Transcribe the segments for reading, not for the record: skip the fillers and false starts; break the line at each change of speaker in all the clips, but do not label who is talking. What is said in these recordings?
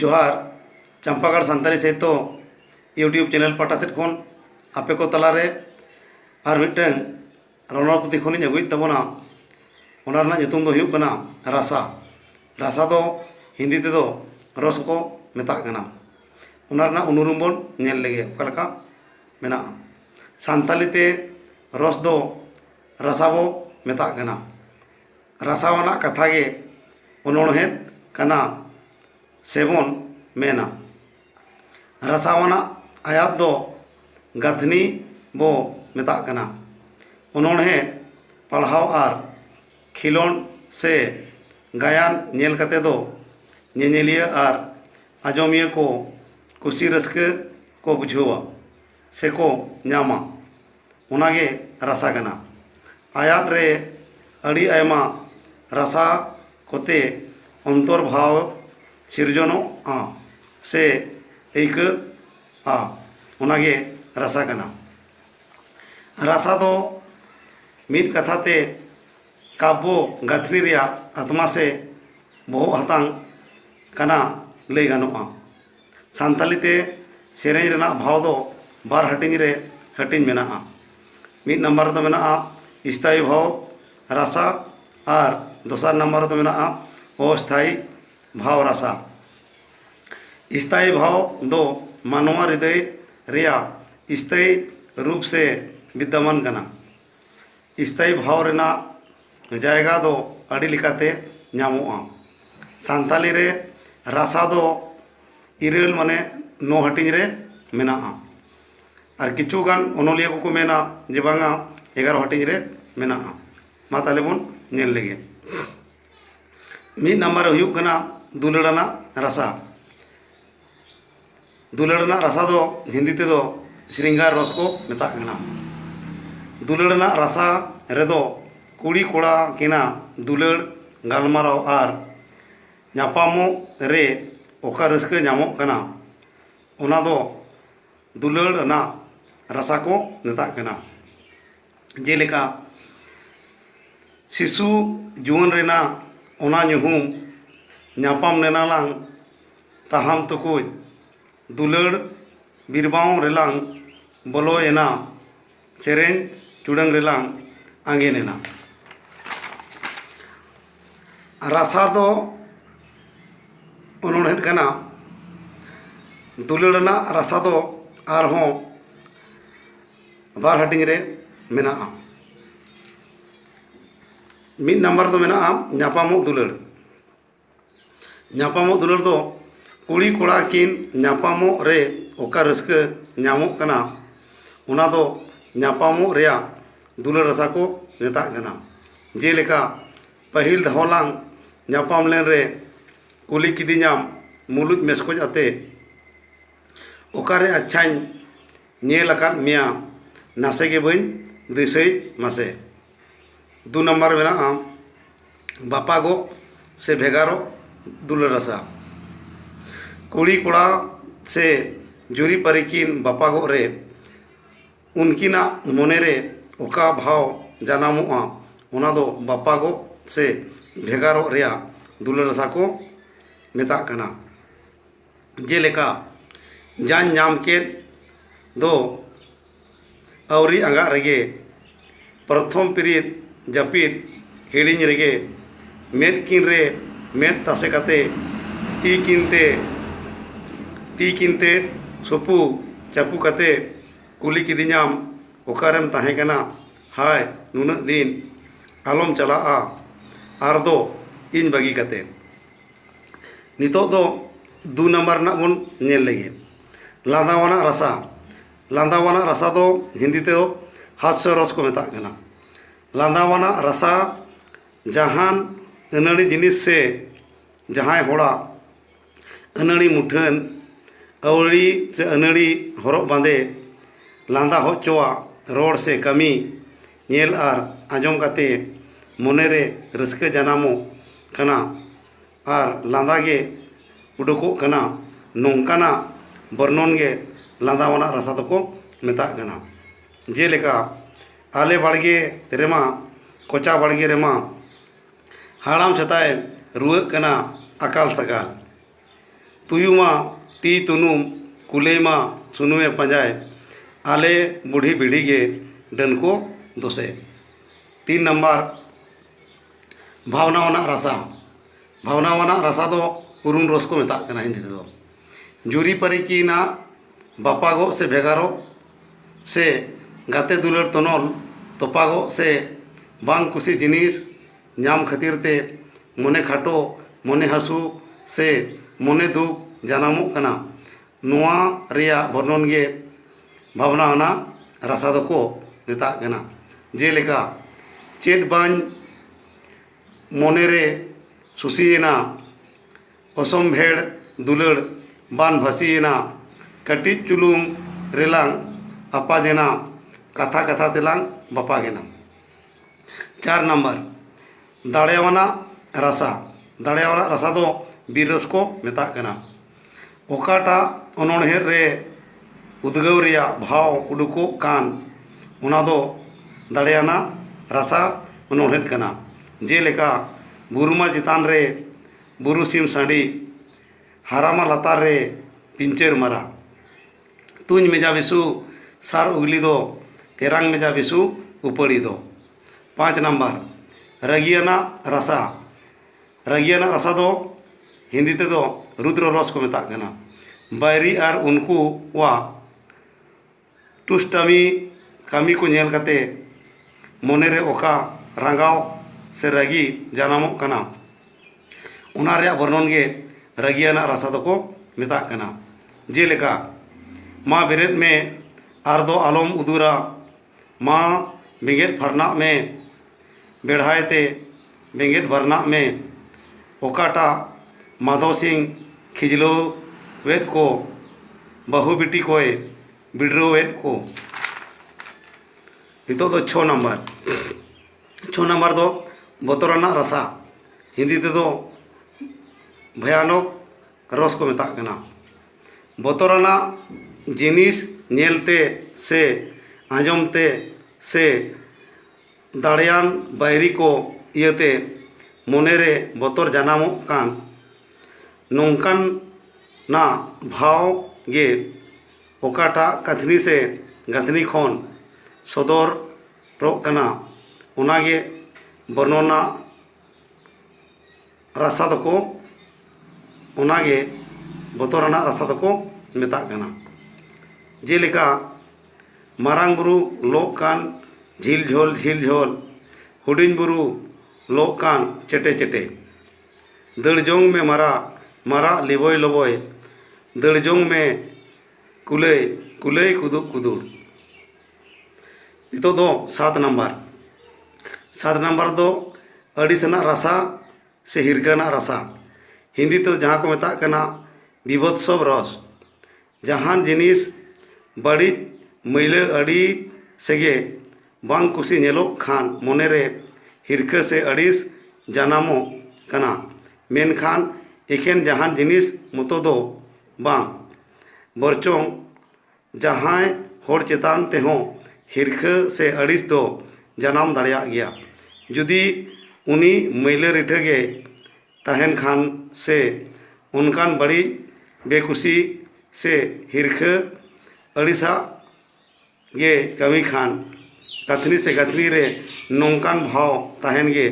जोहार चंपागढ़ सानताली साहित्य YouTube channel पाटा सेट खन आपे को तलारे और मिटन रनर पुथी खनिन अगुई तबना ओना रना nyutum दो हुयुग कना रासा रासा दो हिंदी ते दो रस को मेता कना ओना रना उनुरुम बन नेल लेगे ओकालका मेना सानताली ते रस दो रासा बो मेता कना रासा वाला कथा गे ओनोणहें कना सेबन मेना रसावाना आयात दो गथनी बो मेता कना ओनोणहे पढ़ाव और खिलोन से गायन नेल कते दो नेनेलिया और आजोमिया को कुसी रस्के को बुझुआ से को न्यामा ओनागे रसा कना आयात रे अड़ी आयमा रसा कोते अंतर्भाव सिरजनो से एक ओनागे रसा कना रसा दो मिद कथाते काब्बो गाथनी रिया आत्मा से बहु हतांग कना लई गानोआ सानताली ते सेरेंज रेना भाव दो बार हटिंग रे हटिंग मेना मिद नंबर दो मेना स्थायी भाव रसा और दोसर नंबर दो मेना अस्थायी भाव रसा स्थायी भाव दो मानवा हृदय रिया स्थायी रूप से विद्यमान कना स्थायी भाव रेना जायगा दो अड़ी लिकाते न्यामोआ सानताली रे रसा दो इरेल माने नो हटिंग रे मेना और किचु गान ओनोलिया को मेना जे बांगा 11 हटिंग रे मेना मा ताले बन नेल लेगे मिद नंबर हुयुग कना दुलड़ना रसा दुलड़ना रसा दो हिंदी ते दो श्रृंगार रस को मेता कना दुलड़ना रसा रेदो कुड़ी कोड़ा किना दुलड़ गालमाराव और नापामो रे ओका रस्के नामो कना ओना दो दुलड़ना रसा को मेता कना जेलेका शिशु जुवन रेना ओना ᱧᱩᱦᱩᱢ ᱧᱟᱯᱟᱢ नेनालांग ताहाम तुकुज दुलड़ बिरबाव रेलांग बोलोयना सेरें चुड़ंग रेलांग आंगेनेना रासा दो ओनोणहें कना दुलड़ना रासा दो आरहों बार हटिंग रे मेना मिद नंबर दो मेना नापामो दुलड़ दो कुड़ी कोड़ा किन नापामो रे ओका रस्के ᱧᱟᱢᱚᱜ कना ओना दो नापामो रेया दुलड़ रसा को मेता कना जेलेका पहिल धावलांग नापाम लेन रे कुली किदिኛम मुलुज मेसकोज आते ओकारे अच्छाñ नेल अकाद मिया नासे गे बई दिसई मासे दो नंबर मेना बापागो से भेगारो दुलड़ रसा कुड़ी कोड़ा से जुरी परिकिन बापागो रे उनकिना मोने रे ओका भाव जानामोआ ओना दो बापागो से भेगारो रेया दुलड़ रसा को मेता कना जेलेका जान नाम के दो अवरी आंगा रेगे प्रथम पीरियड जपीद हिड़िंग रेगे मेद किन रे मेद तासे कते ती किनते सुपु चापू कते कुली किदिኛम ओकारेम ताहे कना हाय नुना दिन आलम चला आर दो इन बगी कते नितो दो दो नंबर ना बन नेल लेगे लांदावाना रसा दो हिंदी ते दो हास्य रस को मेता कना लांदावाना रसा जहान अनड़ी जिनिस से जहां होड़ा अनड़ी मुठन अवड़ी से अनड़ी हरक बांधे लांदा होचोआ रोड से कमी नेल आर आजम कते मोने रे रस्के जानामो कना आर लांदा गे उडुको कना नोंकाना वर्णन गे लांदावाना रसा दको मेता कना जेलेका आले बाड़गे रेमा कोचा बाड़गे रेमा हाड़ाम छताए रुआ कना अकाल सकाल तुयुमा ती तुनुम कुलेमा सुनुए पंजाय आले बूढ़ी पीढ़ी के डन को दोसे। 3 नंबर भावनावाना रसा। भावनावाना रसा दो उरुन रस को मेता कना हिंदी दो जुरी परिकी ना बापागो से भेगारो से गाते दुलर तनल तोपागो से बांग कुसी जिनिस नाम खातिर ते मने खाटो मने हसू से मने दुख जानामो कना नुआ रिया वर्णन गे भावनावाना रसा दो को मेता कना। जेलेका चेत बाñ मने रे सुसीना असम्भेड़ दुलड़ बान भासीना कटिज चुलुम रेलांग अपाजेना कथा कथा तेलांग बापागेना। 4 नंबर दाड़ेवाना रसा। दाड़ेवाना रसा दो बीरस को मेता कना। ओकाटा अनोणहेर रे उद्गव रिया भाव उडुको कान उना दो दाड़ेवाना रसा अनोणहेर कना। जेलेका बुरुमा चितान रे बुरु सिम सांडी हारामा लातार रे पिंचर मरा तुझ मेजा बिसु सार उगली दो तेरांग मेजा बिसु उपड़ी दो। 5 नंबर रगियाना रसा। रगियाना रसा दो हिंदी ते दो रुद्र रस को मेता कना। बैरी आर उनको वा टुस्टामी कामी को नेल कते मने रे ओका रंगाव से रगी जानामो कना उना रे वर्णन गे रगियाना रसा दो को मेता कना। जेलेका माँ बेरेद में आरदो आलम उदूरा माँ बेंगेद फरना में बेढ़ाएते बेंगेद भरना में ओकाटा माधव सिंह खिजलो वेद को बहु बिटी कोय बिड्रो वेद को। नितो दो 6 नंबर 6 नंबर दो बतराना रसा। हिंदी ते दो भयानक रस को मेता कना। बतराना जिनिस नेलते से आंजमते से दाड़ियान बैरी को इयते मने रे बतर जानामो कान नोंकान ना भाव गे ओकाटा कथनी से गथनी खन सदर रो कना उनागे वर्णना रसा दको उनागे बतराना रसा दको मेता कना। जेलेका मारांग बुरु लोक कान झील झोल हुडिंग बुरु लोक कान चेटे चेटे दड़जोंग में मारा मारा लिबोय लबोय दड़जोंग में कुलय कुलय कुदुक कुदुड़। नितो दो 7 नंबर दो अड़ीसना रसा से हिरकाना रसा। हिंदी तो जहाँ को मेता कना विभत्सव रस। जहान जिनिस बड़ी मैले अड़ी सेगे बांग कुसी नेलो खान मने रे हिरका से अड़ीस जानामो कना मेनखान एकेन जहान जिनिस मतो दो बांग बरचों जहां होड़ चेतान तेहों हिरका से अड़ीस दो जानाम दाड़िया गया। जुदी उनी मैले रिठगे तहन खान से उनकान बड़ी बेकुसी से हिरका अड़ीसा गे कमी खान कथनी से कथनी रे नौकान भाव तहन गे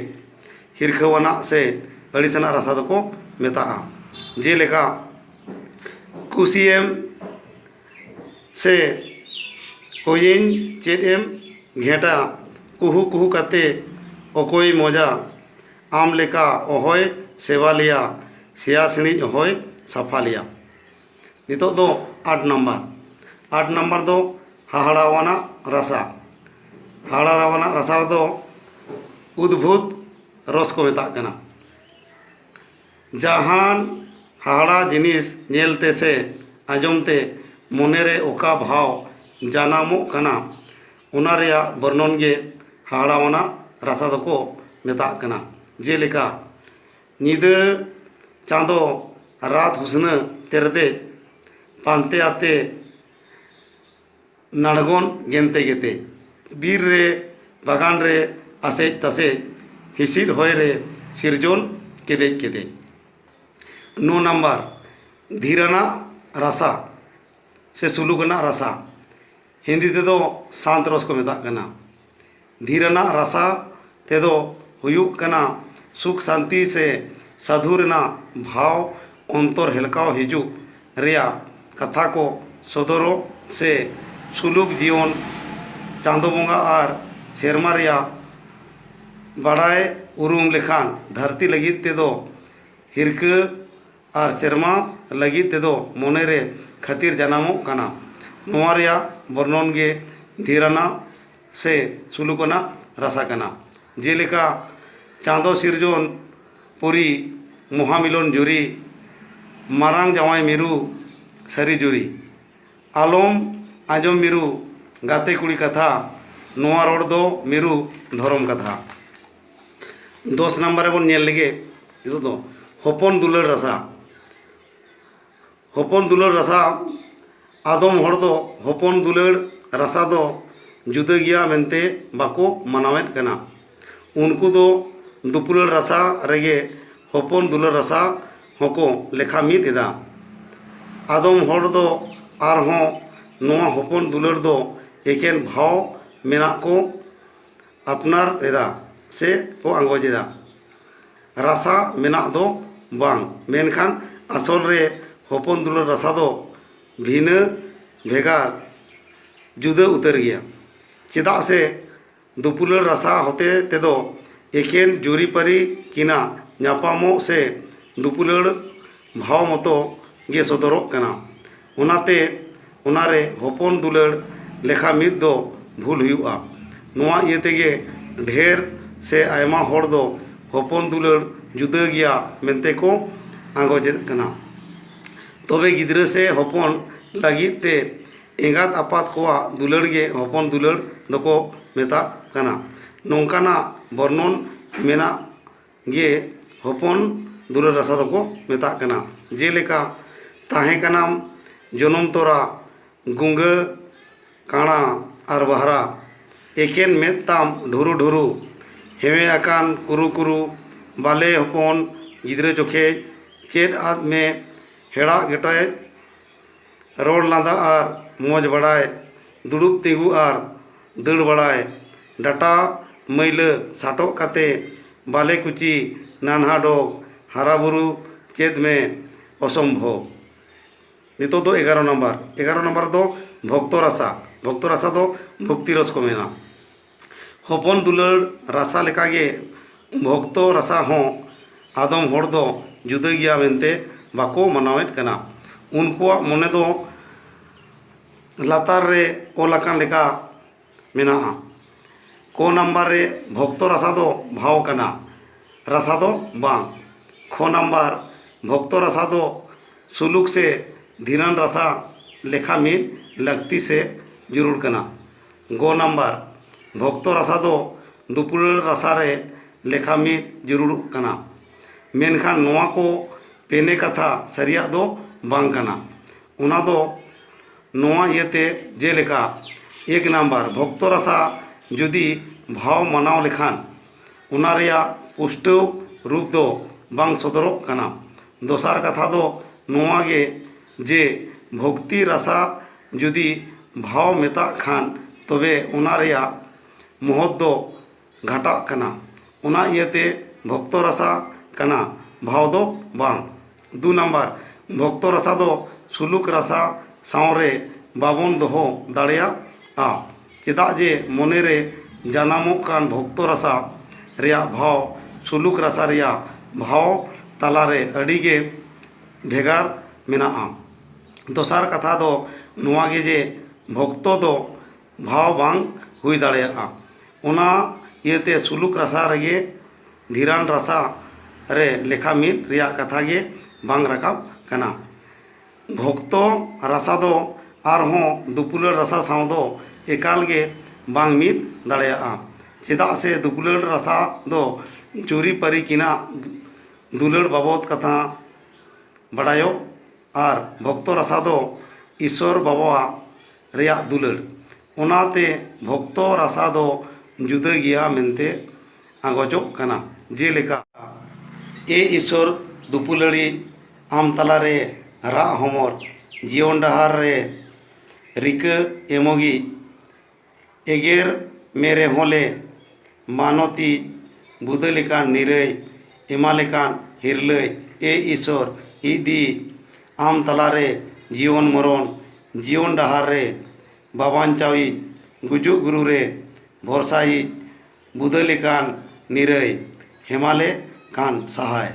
हिरखवाना से अड़ीसना रसा दको मेता। जेलेका कुसीएम से कोयिन चेदेम घेटा कुहू कुहू कते ओकोई मोजा आम लेका ओहोय सेवा लिया सिया सिणिज ओहोय सफा लिया। नितो दो 8 नंबर दो हाहाड़ावाना रसा। हाहाड़ावाना रसा दो उद्भूत रस को मेता कना। जहान हाहाड़ा जिनिस नेलते से आंजमते मने रे ओका भाव जानामो कना उना रेया वर्णन गे हाहाड़ावाना रसा दको मेता कना। जेलेका नीदे चाँदो रात हुस्न तेरदे पानते आते नाड़गोन गेंते गेते बीर रे बागान रे आसे तसे हिसिर होय रे सिरजोन केदे केदे। 9 नंबर धीराना रासा से सुलुकना रासा हिंदी तेदो शांत रस को मेता कना। धीराना रासा तेदो हुयुक कना सुख शांति से साधु रेना भाव अंतर हेलकाव हिजु रेया कथा को सदरो से सुलुक जीवन चांदो बोंगा और सेरमा रेया बड़ाय उरुम लेखान धरती लगित तेदो हिरके और सेरमा लगित तेदो मोने रे खातिर जनामो कना। नोआ रेया वर्णन गे धीराना से सुलुकना रासा कना। जेलेका चांदो सिरजोन पुरी महामिलन जुरी मारांग जावाई मिरु सारी जुरी आलम आजम मिरु गाते कुड़ी कथा नोआ रोड दो मिरु धर्म कथा। 10 नंबर बन नेल लेगे इतो दो हपन दुलर रासा। हपन दुलर रासा आदम हर दो हपन दुलर रासा दो जुदा गया मेनते बाको मनावेत कना। उनको दो दुपुलर रासा रेगे हपन दुलर रासा होको लेखा मिद एदा। आदम हर दो आरहों नोआ हपन दुलर दो एकेन भाव मेना को अपनार एदा से को आंगोज एदा। रासा मेना दो बांग मेनखान आसल रे हपन दुलर रासा दो भिना भेगार जुदा उतर गया। चेदा से दुपुलर रासा होते तेदो एकेन जुरीपारी किना नापामो से दुपुलर भाव मतो गे सदरो कना। उनाते उनारे हपन दुलर लेखा मिद दो भूल हुआ। नोआ इये तेगे ढेर से आयमा होड़ दो हपन दुलर जुदा गया मेनते को आंगोजेद कना। तबे गिद्रे से हपन लगित ते एंगात आपात कोआ दुलर गे हपन दुलर दको मेता कना। नोंकाना वर्णन मेना गे हपन दुलर रासा दको मेता कना। जेलेका ताहे कनाम जनम तोरा गुंगा काणा और बहरा एकेन मेताम ढुरु ढुरु हेवे आकान कुरु कुरु बाले हपन गिद्रे चोखे चेद आद में हेड़ा गेटाय रोड लादा और मौज बड़ाय दुड़ुब तिगु और दड़ बड़ाय डाटा मैल साटो काते बाले कुची नानहा डोग हारा बुरु चेद में असम्भव। नितो दो 11 नंबर दो भक्त रासा। भक्त रासा दो भक्ति रस को मेना। हपन दुलर रासा लेकागे भक्त रासा हों आदम हर दो जुदा गया मेनते बाको मनावेत कना। उनको मने दो लातार रे ओलाकान लेका मेना। को नंबर रे भक्त रासा दो भाव कना रासा दो बांग। खो नंबर भक्त रासा दो सुलुक से धीरन रासा लेखा मिद लगती से जरूर कना। गो नंबर भक्त रासा दो दुपुलर रासा रे लेखा मिद जरूर कना। मेनखान नोआ को पेने कथा सरिया दो बांग कना। उना दो नोआ इयते जेलेका 1 नंबर भक्त रासा जुदी भाव मनाव लेखान उना रेया पुष्टव रूप दो बांग सदरो कना। दोसार कथा दो नोआ गे जे भक्ति रासा जुदी भाव मेता खान तबे उना रेया महत्व दो घाटा कना। उना इयते भक्त रासा कना भाव दो बांग। 2 नंबर भक्त रासा दो सुलुक रासा सावरे बाबन दोहो दाड़ेया आ चेदा जे मोने रे जानामो कान भक्त रासा रेया भाव सुलुक रासा रेया भाव तालारे अडिगे भेगार मेनाआ। दोसार कथा दो नोआ गे जे भक्त दो भाव बांग हुई दाड़ेया। उना इयते सुलुक रासा रेगे धीरान रासा रे लेखा मिद रेया कथा गे बांग राकाब कना। भक्त रासा दो आरहों दुपुलर रासा साव दो एकाल गे बांग मिद दाड़ेया। चेदा से दुपुलर रासा दो चुरी परी किना दुलर बाबद कथा बड़ायो और भक्त रासा दो ईश्वर बाबा रेया दुलर। उनाते भक्त रासा दो जुदा गया मेनते आगोजो कना। जेलेका ए ईश्वर दुपुलड़ी आम तलारे रा हमर जीवन डहार रे रिका एमोगी एगेर मेरे होले मानती बुदलेकान निरय एमालेकान हिरलय ए ईश्वर इदी आम तलारे जीवन मरण जीवन डहार रे बाबांचावी गुजु गुरु रे भरसाई बुदलेकान निरय हेमाले कान सहाय।